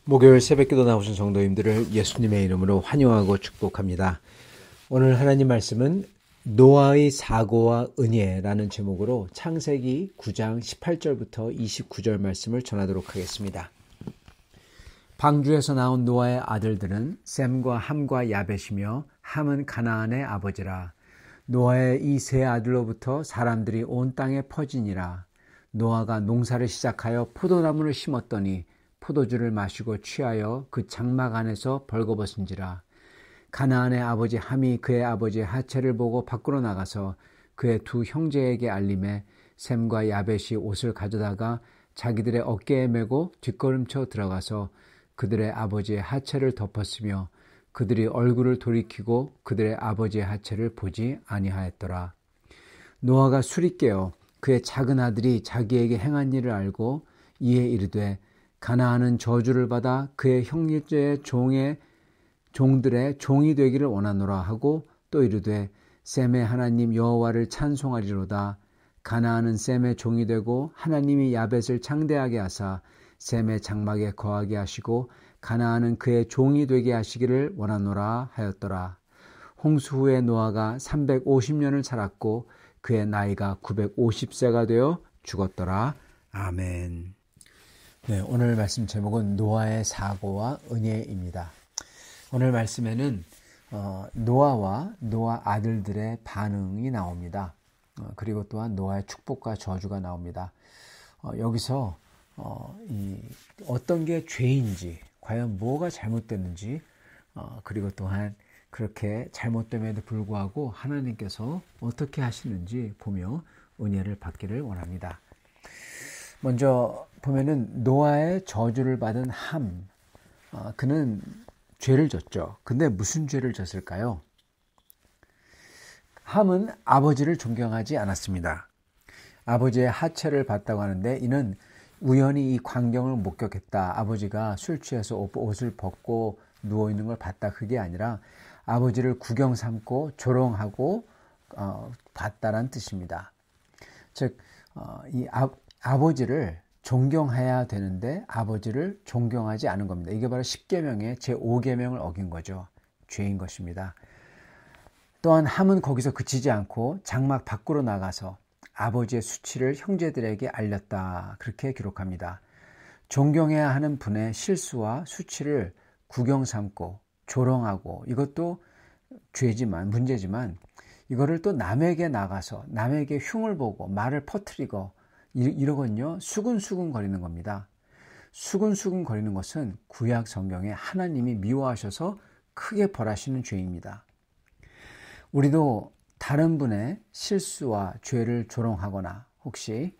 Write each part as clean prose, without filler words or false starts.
목요일 새벽기도 나오신 성도님들을 예수님의 이름으로 환영하고 축복합니다. 오늘 하나님 말씀은 노아의 사고와 은혜라는 제목으로 창세기 9장 18절부터 29절 말씀을 전하도록 하겠습니다. 방주에서 나온 노아의 아들들은 셈과 함과 야벳이며 함은 가나안의 아버지라. 노아의 이 세 아들로부터 사람들이 온 땅에 퍼지니라. 노아가 농사를 시작하여 포도나무를 심었더니 포도주를 마시고 취하여 그 장막 안에서 벌거벗은지라. 가나안의 아버지 함이 그의 아버지의 하체를 보고 밖으로 나가서 그의 두 형제에게 알림해 셈과 야벳이 옷을 가져다가 자기들의 어깨에 메고 뒷걸음쳐 들어가서 그들의 아버지의 하체를 덮었으며 그들이 얼굴을 돌이키고 그들의 아버지의 하체를 보지 아니하였더라. 노아가 술이 깨어 그의 작은 아들이 자기에게 행한 일을 알고 이에 이르되 가나안은 저주를 받아 그의 형제의 종들의 종이 되기를 원하노라 하고 또 이르되 셈의 하나님 여호와를 찬송하리로다. 가나안은 셈의 종이 되고 하나님이 야벳을 창대하게 하사 셈의 장막에 거하게 하시고 가나안은 그의 종이 되게 하시기를 원하노라 하였더라. 홍수 후에 노아가 350년을 살았고 그의 나이가 950세가 되어 죽었더라. 아멘. 네, 오늘 말씀 제목은 노아의 사고와 은혜입니다. 오늘 말씀에는 노아와 노아 아들들의 반응이 나옵니다. 그리고 또한 노아의 축복과 저주가 나옵니다. 여기서 어떤 게 죄인지, 과연 뭐가 잘못됐는지, 그리고 또한 그렇게 잘못됨에도 불구하고 하나님께서 어떻게 하시는지 보며 은혜를 받기를 원합니다. 먼저 보면은 노아의 저주를 받은 함, 그는 죄를 졌죠. 근데 무슨 죄를 졌을까요? 함은 아버지를 존경하지 않았습니다. 아버지의 하체를 봤다고 하는데 이는 우연히 이 광경을 목격했다. 아버지가 술 취해서 옷을 벗고 누워있는 걸 봤다. 그게 아니라 아버지를 구경 삼고 조롱하고 봤다란 뜻입니다. 즉, 이 아버지를 존경해야 되는데 아버지를 존경하지 않은 겁니다. 이게 바로 10계명의 제5계명을 어긴 거죠. 죄인 것입니다. 또한 함은 거기서 그치지 않고 장막 밖으로 나가서 아버지의 수치를 형제들에게 알렸다. 그렇게 기록합니다. 존경해야 하는 분의 실수와 수치를 구경 삼고 조롱하고 이것도 문제지만 이거를 또 남에게 나가서 남에게 흉을 보고 말을 퍼뜨리고 이러건요 수근수근 거리는 겁니다. 수근수근 거리는 것은 구약 성경에 하나님이 미워하셔서 크게 벌하시는 죄입니다. 우리도 다른 분의 실수와 죄를 조롱하거나 혹시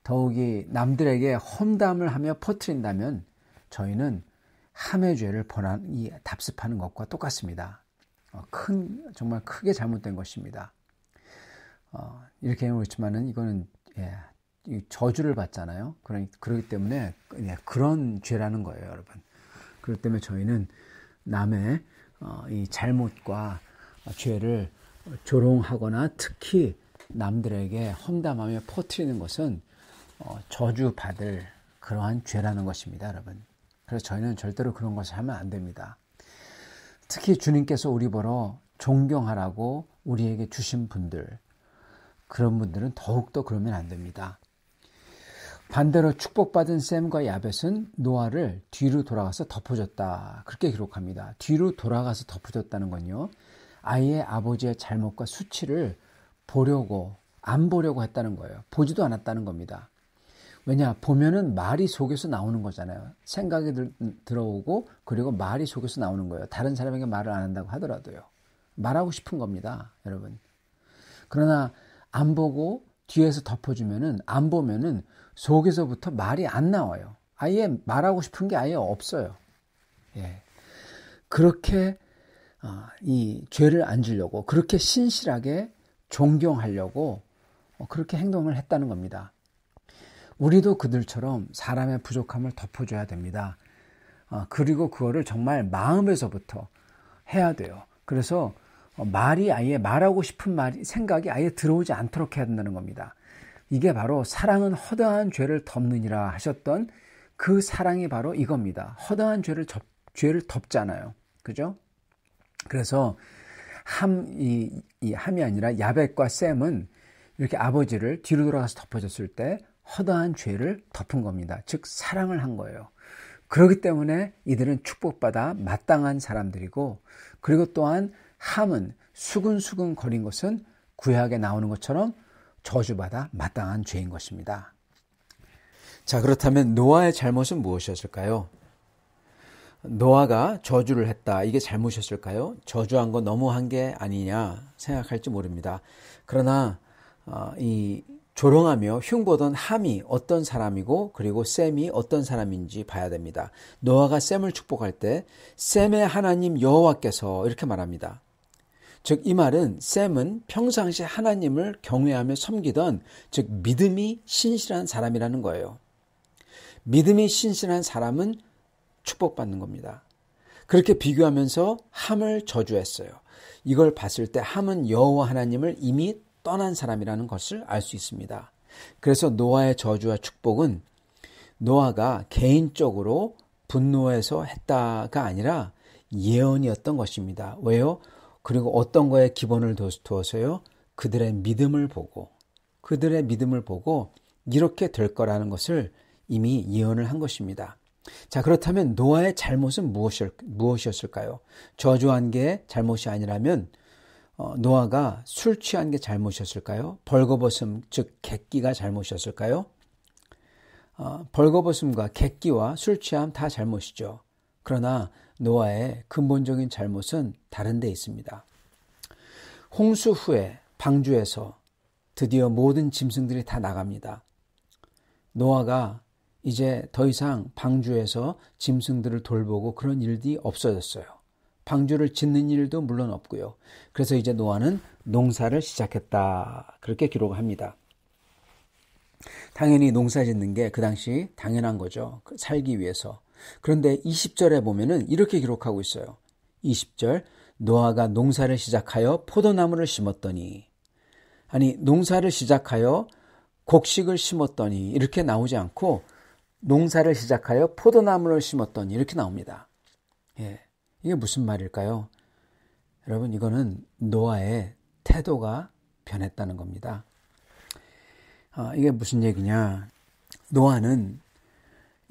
더욱이 남들에게 험담을 하며 퍼뜨린다면 저희는 함의 죄를 답습하는 것과 똑같습니다. 정말 크게 잘못된 것입니다. 이렇게 그렇지만은 이거는 저주를 받잖아요. 그렇기 때문에 그런 죄라는 거예요, 여러분. 그렇기 때문에 저희는 남의 이 잘못과 죄를 조롱하거나 특히 남들에게 험담하며 퍼뜨리는 것은 저주받을 그러한 죄라는 것입니다, 여러분. 그래서 저희는 절대로 그런 것을 하면 안 됩니다. 특히 주님께서 우리 보러 존경하라고 우리에게 주신 분들, 그런 분들은 더욱더 그러면 안 됩니다. 반대로 축복받은 셈과 야벳은 노아를 뒤로 돌아가서 덮어줬다. 그렇게 기록합니다. 뒤로 돌아가서 덮어줬다는 건요. 아예 아버지의 잘못과 수치를 안 보려고 했다는 거예요. 보지도 않았다는 겁니다. 왜냐? 보면은 말이 속에서 나오는 거잖아요. 생각이 들어오고 그리고 말이 속에서 나오는 거예요. 다른 사람에게 말을 안 한다고 하더라도요. 말하고 싶은 겁니다, 여러분. 그러나 안 보고 뒤에서 덮어주면은 안 보면은 속에서부터 말이 안 나와요. 아예 말하고 싶은 게 아예 없어요. 예. 그렇게 이 죄를 안 지려고 그렇게 신실하게 존경하려고 그렇게 행동을 했다는 겁니다. 우리도 그들처럼 사람의 부족함을 덮어줘야 됩니다. 그리고 그거를 정말 마음에서부터 해야 돼요. 그래서 말이 아예 말하고 싶은 생각이 아예 들어오지 않도록 해야 된다는 겁니다. 이게 바로 사랑은 허다한 죄를 덮느니라 하셨던 그 사랑이 바로 이겁니다. 허다한 죄를 덮잖아요. 그죠? 그래서 함이 아니라 야벳과 셈은 이렇게 아버지를 뒤로 돌아가서 덮어줬을 때 허다한 죄를 덮은 겁니다. 즉 사랑을 한 거예요. 그렇기 때문에 이들은 축복받아 마땅한 사람들이고, 그리고 또한 함은 수근수근 거린 것은 구약에 나오는 것처럼 저주받아 마땅한 죄인 것입니다. 자, 그렇다면 노아의 잘못은 무엇이었을까요? 노아가 저주를 했다. 이게 잘못이었을까요? 저주한 거 너무한 게 아니냐 생각할지 모릅니다. 그러나 이 조롱하며 흉보던 함이 어떤 사람이고 그리고 셈이 어떤 사람인지 봐야 됩니다. 노아가 셈을 축복할 때 셈의 하나님 여호와께서 이렇게 말합니다. 즉 이 말은 셈은 평상시 하나님을 경외하며 섬기던, 즉 믿음이 신실한 사람이라는 거예요. 믿음이 신실한 사람은 축복받는 겁니다. 그렇게 비교하면서 함을 저주했어요. 이걸 봤을 때 함은 여호와 하나님을 이미 떠난 사람이라는 것을 알 수 있습니다. 그래서 노아의 저주와 축복은 노아가 개인적으로 분노해서 했다가 아니라 예언이었던 것입니다. 왜요? 그리고 어떤 거에 기본을 두어서요? 그들의 믿음을 보고 이렇게 될 거라는 것을 이미 예언을 한 것입니다. 자, 그렇다면 노아의 잘못은 무엇이었을까요? 저주한 게 잘못이 아니라면 노아가 술 취한 게 잘못이었을까요? 벌거벗음, 즉 객기가 잘못이었을까요? 벌거벗음과 객기와 술 취함 다 잘못이죠. 그러나 노아의 근본적인 잘못은 다른 데 있습니다. 홍수 후에 방주에서 드디어 모든 짐승들이 다 나갑니다. 노아가 이제 더 이상 방주에서 짐승들을 돌보고 그런 일이 없어졌어요. 방주를 짓는 일도 물론 없고요. 그래서 이제 노아는 농사를 시작했다. 그렇게 기록을 합니다. 당연히 농사 짓는 게 그 당시 당연한 거죠. 살기 위해서. 그런데 20절에 보면은 이렇게 기록하고 있어요. 20절, 노아가 농사를 시작하여 포도나무를 심었더니, 아니 농사를 시작하여 곡식을 심었더니 이렇게 나오지 않고 농사를 시작하여 포도나무를 심었더니 이렇게 나옵니다. 예, 이게 무슨 말일까요? 여러분, 이거는 노아의 태도가 변했다는 겁니다. 이게 무슨 얘기냐? 노아는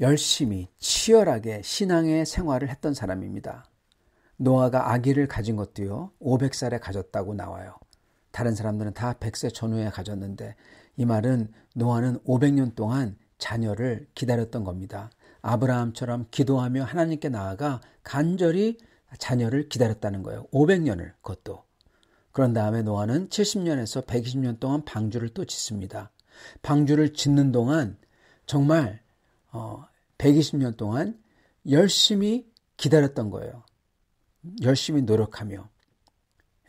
열심히 치열하게 신앙의 생활을 했던 사람입니다. 노아가 아기를 가진 것도요 500살에 가졌다고 나와요. 다른 사람들은 다 100세 전후에 가졌는데, 이 말은 노아는 500년 동안 자녀를 기다렸던 겁니다. 아브라함처럼 기도하며 하나님께 나아가 간절히 자녀를 기다렸다는 거예요. 500년을, 그것도. 그런 다음에 노아는 70년에서 120년 동안 방주를 또 짓습니다. 방주를 짓는 동안 정말 120년 동안 열심히 기다렸던 거예요. 열심히 노력하며.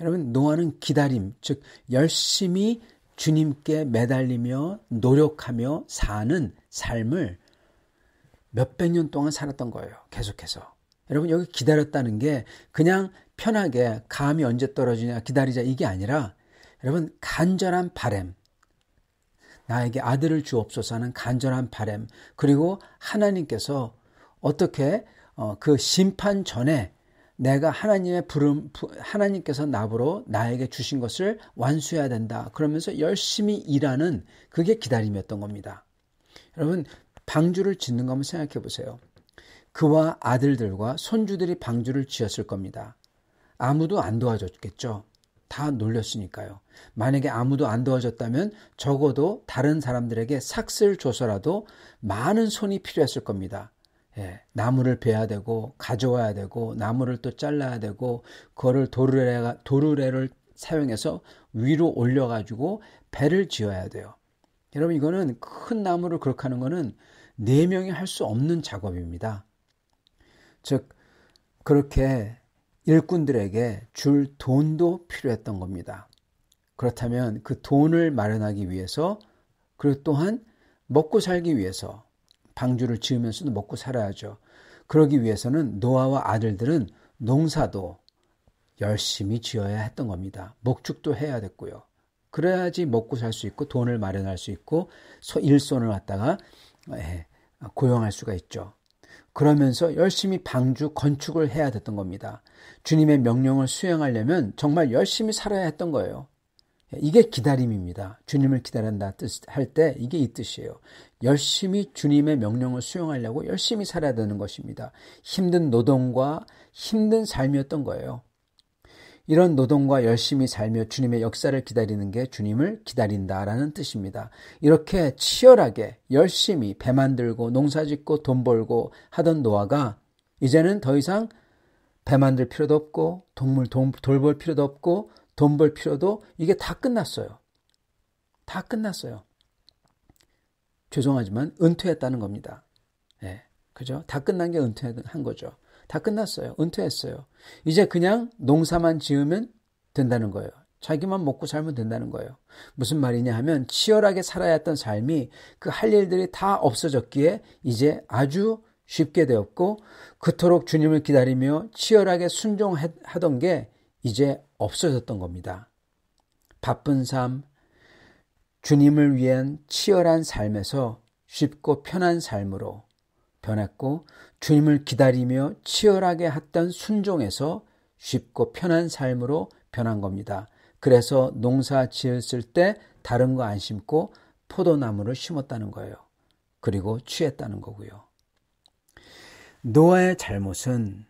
여러분, 노아는 기다림, 즉 열심히 주님께 매달리며 노력하며 사는 삶을 몇백 년 동안 살았던 거예요. 계속해서. 여러분, 여기 기다렸다는 게 그냥 편하게 감이 언제 떨어지냐 기다리자 이게 아니라, 여러분, 간절한 바람, 나에게 아들을 주옵소서 하는 간절한 바람, 그리고 하나님께서 어떻게 그 심판 전에 내가 하나님께서 나에게 주신 것을 완수해야 된다. 그러면서 열심히 일하는, 그게 기다림이었던 겁니다. 여러분, 방주를 짓는 거 한번 생각해 보세요. 그와 아들들과 손주들이 방주를 지었을 겁니다. 아무도 안 도와줬겠죠. 다 놀렸으니까요. 만약에 아무도 안 도와줬다면 적어도 다른 사람들에게 삭슬 줘서라도 많은 손이 필요했을 겁니다. 예, 나무를 베야 되고 가져와야 되고 나무를 또 잘라야 되고 그거를 도르래를 사용해서 위로 올려가지고 배를 지어야 돼요. 여러분, 이거는 큰 나무를 그렇게 하는 거는 4명이 할 수 없는 작업입니다. 즉 그렇게 일꾼들에게 줄 돈도 필요했던 겁니다. 그렇다면 그 돈을 마련하기 위해서, 그리고 또한 먹고 살기 위해서, 방주를 지으면서도 먹고 살아야죠. 그러기 위해서는 노아와 아들들은 농사도 열심히 지어야 했던 겁니다. 목축도 해야 됐고요. 그래야지 먹고 살 수 있고 돈을 마련할 수 있고 일손을 갖다가 고용할 수가 있죠. 그러면서 열심히 방주 건축을 해야 됐던 겁니다. 주님의 명령을 수행하려면 정말 열심히 살아야 했던 거예요. 이게 기다림입니다. 주님을 기다린다 할 때 이게 이 뜻이에요. 열심히 주님의 명령을 수행하려고 열심히 살아야 되는 것입니다. 힘든 노동과 힘든 삶이었던 거예요. 이런 노동과 열심히 살며 주님의 역사를 기다리는 게 주님을 기다린다라는 뜻입니다. 이렇게 치열하게 열심히 배 만들고 농사짓고 돈 벌고 하던 노아가 이제는 더 이상 배 만들 필요도 없고 돌 벌 필요도 없고 돈 벌 필요도 이게 다 끝났어요. 다 끝났어요. 죄송하지만 은퇴했다는 겁니다. 그죠? 다 끝난 게 은퇴한 거죠. 다 끝났어요. 은퇴했어요. 이제 그냥 농사만 지으면 된다는 거예요. 자기만 먹고 살면 된다는 거예요. 무슨 말이냐 하면 치열하게 살아야 했던 삶이 그 할 일들이 다 없어졌기에 이제 아주 쉽게 되었고 그토록 주님을 기다리며 치열하게 순종하던 게 이제 없어졌던 겁니다. 바쁜 삶, 주님을 위한 치열한 삶에서 쉽고 편한 삶으로 변했고 주님을 기다리며 치열하게 했던 순종에서 쉽고 편한 삶으로 변한 겁니다. 그래서 농사 지었을 때 다른 거 안 심고 포도나무를 심었다는 거예요. 그리고 취했다는 거고요. 노아의 잘못은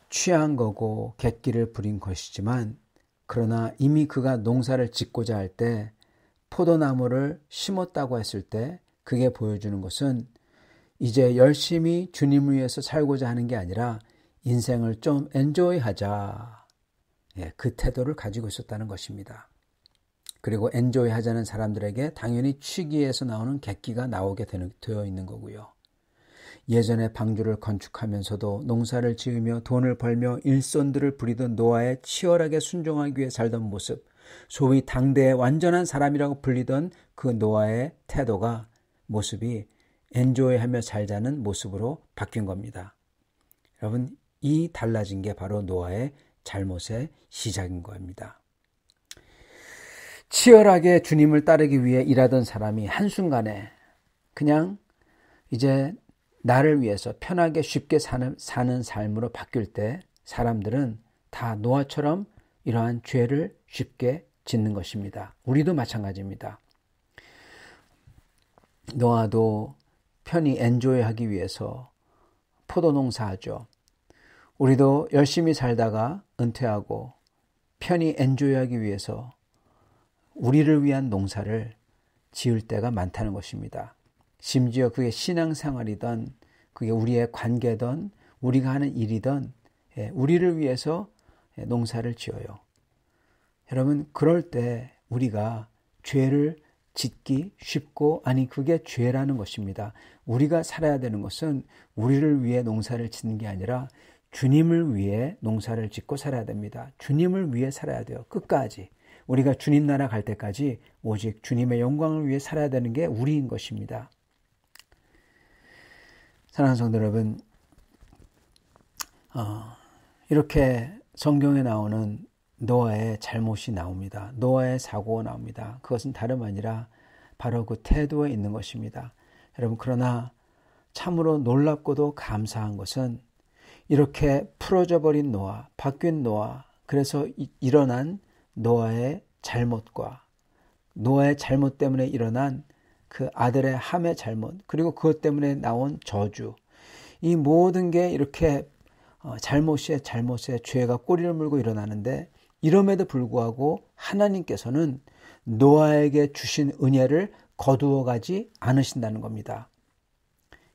취한 거고 객기를 부린 것이지만 그러나 이미 그가 농사를 짓고자 할 때 포도나무를 심었다고 했을 때 그게 보여주는 것은 이제 열심히 주님을 위해서 살고자 하는 게 아니라 인생을 좀 엔조이하자. 그 태도를 가지고 있었다는 것입니다. 그리고 엔조이하자는 사람들에게 당연히 취기에서 나오는 객기가 나오게 되어 있는 거고요. 예전에 방주를 건축하면서도 농사를 지으며 돈을 벌며 일손들을 부리던 노아의 치열하게 순종하기 위해 살던 모습, 소위 당대의 완전한 사람이라고 불리던 그 노아의 태도가 모습이 엔조이하며 살자는 모습으로 바뀐 겁니다. 여러분, 이 달라진 게 바로 노아의 잘못의 시작인 겁니다. 치열하게 주님을 따르기 위해 일하던 사람이 한순간에 그냥 이제 나를 위해서 편하게 쉽게 사는 삶으로 바뀔 때 사람들은 다 노아처럼 이러한 죄를 쉽게 짓는 것입니다. 우리도 마찬가지입니다. 노아도 편히 엔조이하기 위해서 포도농사하죠. 우리도 열심히 살다가 은퇴하고 편히 엔조이하기 위해서 우리를 위한 농사를 지을 때가 많다는 것입니다. 심지어 그게 신앙생활이든 그게 우리의 관계든 우리가 하는 일이든 우리를 위해서 농사를 지어요. 여러분, 그럴 때 우리가 죄를 짓기 쉽고 그게 죄라는 것입니다. 우리가 살아야 되는 것은 우리를 위해 농사를 짓는 게 아니라 주님을 위해 농사를 짓고 살아야 됩니다. 주님을 위해 살아야 돼요. 끝까지. 우리가 주님 나라 갈 때까지 오직 주님의 영광을 위해 살아야 되는 게 우리인 것입니다. 사랑하는 성도 여러분, 이렇게 성경에 나오는 노아의 잘못이 나옵니다. 노아의 사고가 나옵니다. 그것은 다름 아니라 바로 그 태도에 있는 것입니다. 여러분, 그러나 참으로 놀랍고도 감사한 것은 이렇게 풀어져 버린 노아, 바뀐 노아, 그래서 일어난 노아의 잘못과 노아의 잘못 때문에 일어난 그 아들의 함의 잘못, 그리고 그것 때문에 나온 저주, 이 모든 게 이렇게 잘못에 죄가 꼬리를 물고 일어나는데 이럼에도 불구하고 하나님께서는 노아에게 주신 은혜를 거두어 가지 않으신다는 겁니다.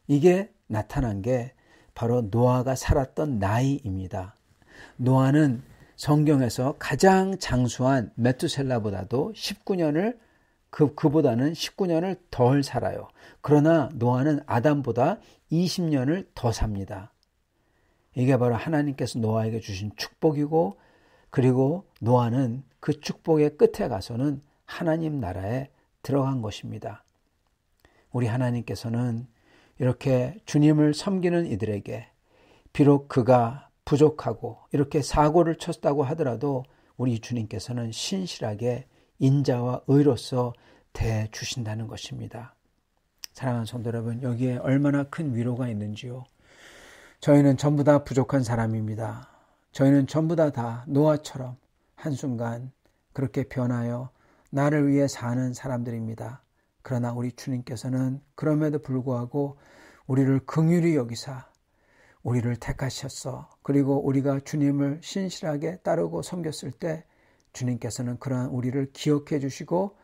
이게 나타난 게 바로 노아가 살았던 나이입니다. 노아는 성경에서 가장 장수한 메투셀라보다도 19년을 그보다는 19년을 덜 살아요. 그러나 노아는 아담보다 20년을 더 삽니다. 이게 바로 하나님께서 노아에게 주신 축복이고, 그리고 노아는 그 축복의 끝에 가서는 하나님 나라에 들어간 것입니다. 우리 하나님께서는 이렇게 주님을 섬기는 이들에게 비록 그가 부족하고 이렇게 사고를 쳤다고 하더라도 우리 주님께서는 신실하게 인자와 의로서 대해주신다는 것입니다. 사랑하는 성도 여러분, 여기에 얼마나 큰 위로가 있는지요. 저희는 전부 다 부족한 사람입니다. 저희는 전부 다 노아처럼 한순간 그렇게 변하여 나를 위해 사는 사람들입니다. 그러나 우리 주님께서는 그럼에도 불구하고 우리를 긍휼히 여기사 우리를 택하셨어. 그리고 우리가 주님을 신실하게 따르고 섬겼을 때 주님께서는 그러한 우리를 기억해 주시고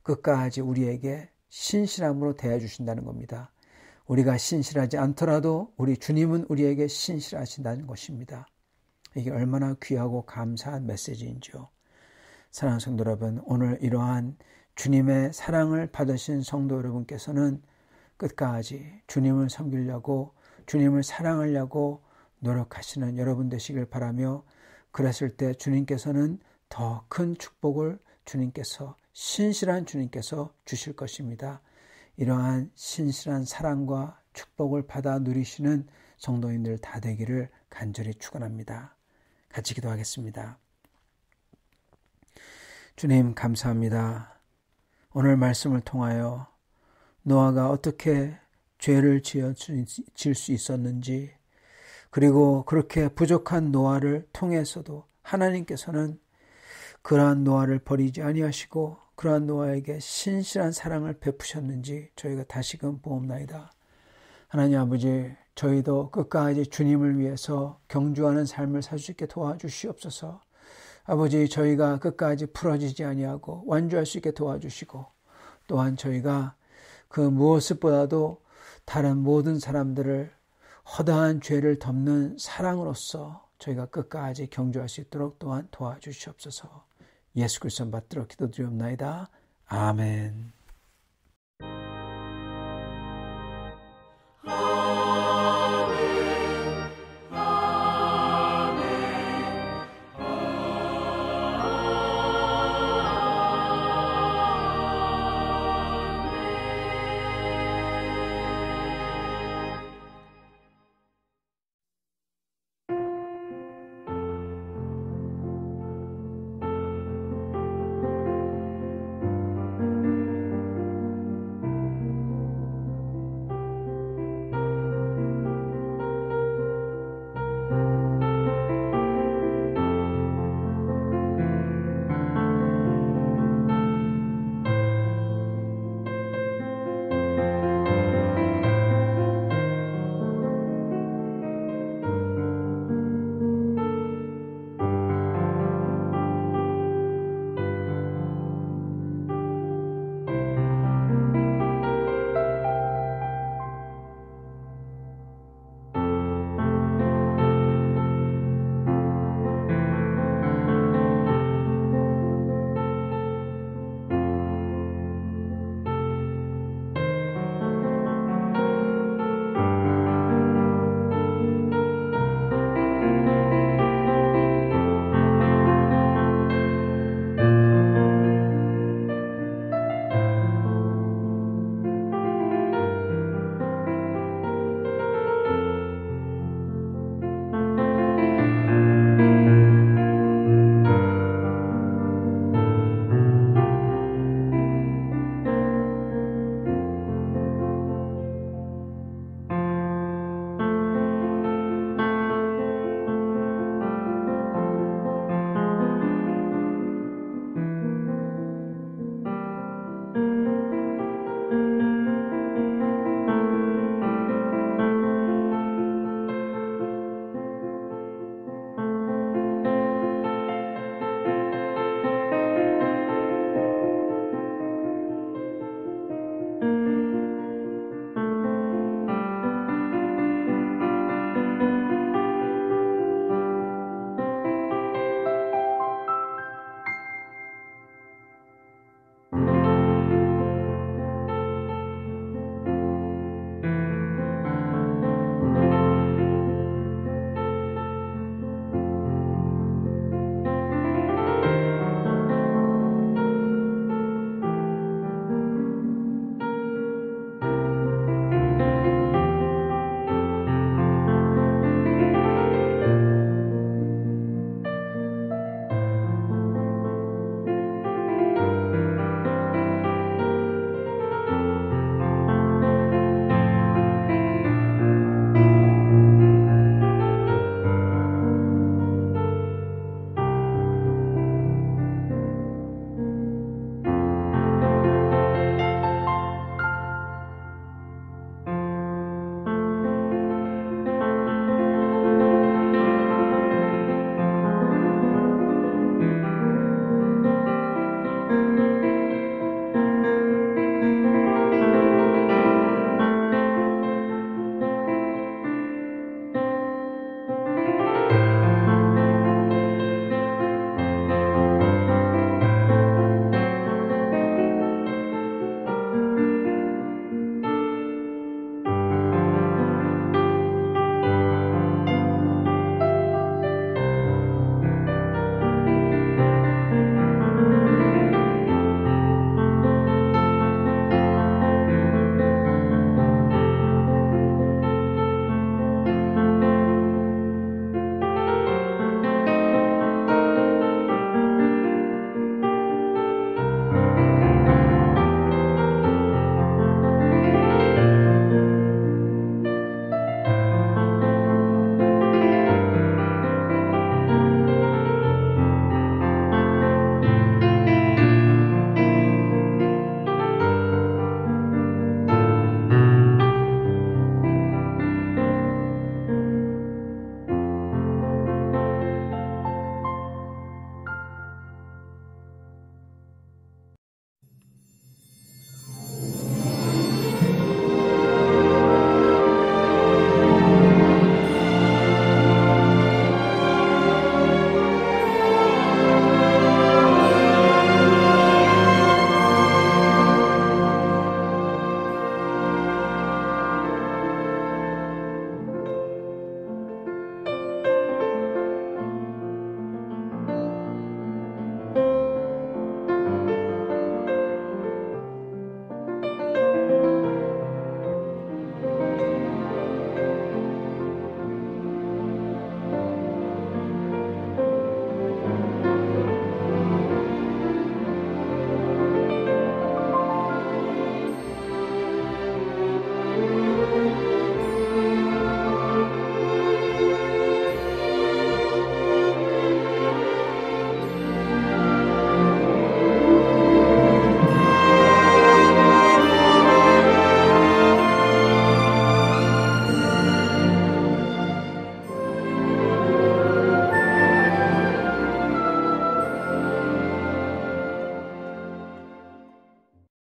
끝까지 우리에게 신실함으로 대해 주신다는 겁니다. 우리가 신실하지 않더라도 우리 주님은 우리에게 신실하신다는 것입니다. 이게 얼마나 귀하고 감사한 메시지인지요. 사랑하는 성도 여러분, 오늘 이러한 주님의 사랑을 받으신 성도 여러분께서는 끝까지 주님을 섬기려고 주님을 사랑하려고 노력하시는 여러분 되시길 바라며, 그랬을 때 주님께서는 더 큰 축복을 주님께서, 신실한 주님께서 주실 것입니다. 이러한 신실한 사랑과 축복을 받아 누리시는 성도인들 다 되기를 간절히 축원합니다. 같이 기도하겠습니다. 주님 감사합니다. 오늘 말씀을 통하여 노아가 어떻게 죄를 지을 수 있었는지, 그리고 그렇게 부족한 노아를 통해서도 하나님께서는 그러한 노아를 버리지 아니하시고 그러한 노아에게 신실한 사랑을 베푸셨는지 저희가 다시금 보옵나이다. 하나님 아버지, 저희도 끝까지 주님을 위해서 경주하는 삶을 살 수 있게 도와주시옵소서. 아버지, 저희가 끝까지 풀어지지 아니하고 완주할 수 있게 도와주시고, 또한 저희가 그 무엇보다도 다른 모든 사람들을 허다한 죄를 덮는 사랑으로서 저희가 끝까지 경주할 수 있도록 또한 도와주시옵소서. 예수 그리스도 받들어 기도드리옵나이다. 아멘.